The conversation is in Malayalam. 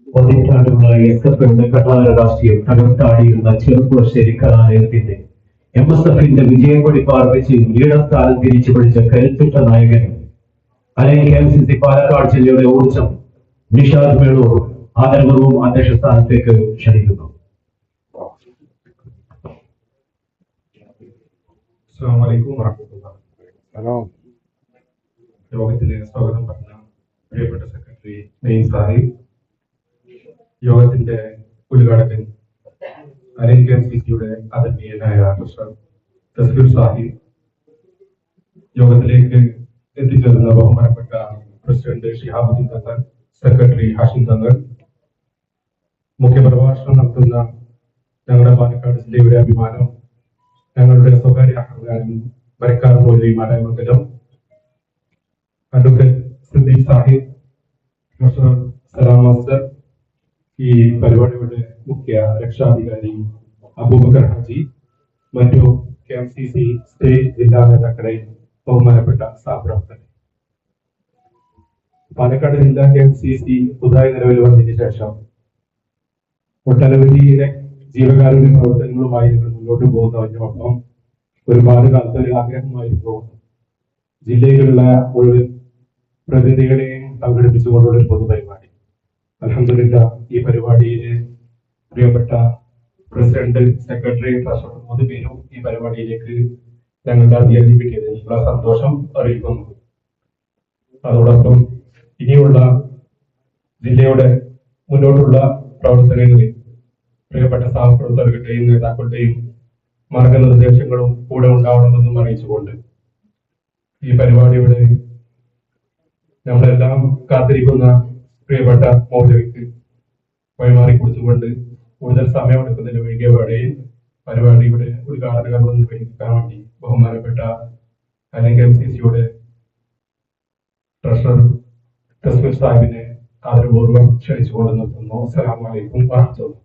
പതിറ്റാണ്ടുകളായി എസ്.എഫ്.ന്റെ കഠാര രാഷ്ട്രീയം തകർത്താടിയിരുന്ന ചെറുപ്പുളശ്ശേരി കലാലയത്തിന്റെ എം.എസ്.എഫിന്റെ വിജയക്കൊടി പാർപ്പിച്ച് ലീഡർസ്ഥാനം തിരിച്ചു പിടിച്ച കരുത്തുറ്റ നായകൻ കെ.എം.സി.സി പാലക്കാട് ജില്ലയുടെ ഊർജം നിഷാദ് വേളൂർ ആദരപൂർവ്വം അധ്യക്ഷ സ്ഥാനത്തേക്ക് ക്ഷണിക്കുന്നു. യോഗത്തിലെ സ്വാഗതം പറഞ്ഞ പ്രിയപ്പെട്ട സെക്രട്ടറി നയീം സാഹിബ്, യോഗത്തിന്റെ ഉദ്ഘാടകൻ കെ.എം.സി.സിയുടെ ആദരണീയനായ ട്രഷറർ തസ്ബീർ സാഹിബ്, യോഗത്തിലേക്ക് എത്തിച്ചേർന്ന ബഹുമാനപ്പെട്ട പ്രസിഡന്റ് ഷിഹാബുദ്ദീൻ തങ്ങൾ, സെക്രട്ടറി ഹാഷിം തങ്ങൾ, മുഖ്യപ്രഭാഷണം നടത്തുന്ന ഞങ്ങളുടെ പാലക്കാട് ജില്ലയുടെ അഭിമാനം, ഞങ്ങളുടെ സ്വകാര്യ അഹങ്കാരം വരക്കാർ മൗലവി മാരായമംഗലം, അഡ്വക്കേറ്റ് സിദ്ദീഖ് സാഹിബ്, ട്രഷറർ സലാം മാസ്റ്റർ, ഈ പരിപാടിയുടെ മുഖ്യ രക്ഷാധികാരി അബൂബക്കർ ഹാജി, മറ്റു കെ.എം.സി.സി സ്റ്റേറ്റ് ജില്ലാ നേതാക്കളെ, ബഹുമാനപ്പെട്ട സഹപ്രവർത്തകരെ, പാലക്കാട് ജില്ലാ കെ.എം.സി.സി പുതുതായി നിലവിൽ വന്നതിന് ശേഷം ഒട്ടനവധി ജീവകാരുണ്യ പ്രവർത്തനങ്ങളുമായി നിങ്ങൾ മുന്നോട്ട് പോകുന്നതിനൊപ്പം ഒരുപാട് കാലത്ത് ഒരു ആഗ്രഹമായിരുന്നു ജില്ലയിലുള്ള മുഴുവൻ പ്രതിനിധികളെയും പങ്കെടുപ്പിച്ചുകൊണ്ടുള്ള ഒരു പൊതുപരിപാടി. അൽഹംദുലില്ലാഹ് ഈ പരിപാടിയിൽ പ്രിയപ്പെട്ട പ്രസിഡന്റ്, സെക്രട്ടറി, ട്രഷറർ 3 പേരും ഈ പരിപാടിയിലേക്ക് ഞങ്ങളുടെ അതിഥി കിട്ടിയതിനുള്ള സന്തോഷം അറിയിക്കുന്നു. അതോടൊപ്പം ഇനിയുള്ള ജില്ലയുടെ മുന്നോട്ടുള്ള പ്രവർത്തനങ്ങളിൽ പ്രിയപ്പെട്ട സഹപ്രവർത്തകരുടെയും നേതാക്കളുടെയും മാർഗനിർദ്ദേശങ്ങളും കൂടെ ഉണ്ടാവണമെന്നും അറിയിച്ചുകൊണ്ട് ഈ പരിപാടിയുടെ നമ്മളെല്ലാം കാത്തിരിക്കുന്ന പ്രിയപ്പെട്ട മൗലവിക്ക് വഴിമാറി കൊടുത്തുകൊണ്ട് കൂടുതൽ സമയമെടുക്കുന്നതിന് വൈകിയ വേളയിൽ പരിപാടിയുടെ ഉദ്ഘാടന കർമ്മം നിർവഹിക്കാൻ വേണ്ടി ബഹുമാനപ്പെട്ട കെ.എം.സി.സിയുടെ ട്രഷറർ തസ്ബീർ സാഹിബിനെ ആദരപൂർവ്വം ക്ഷണിച്ചുകൊണ്ട് നിർത്തുന്നു. അസ്സലാമു അലൈക്കും വറഹ്മത്തുള്ളാഹി.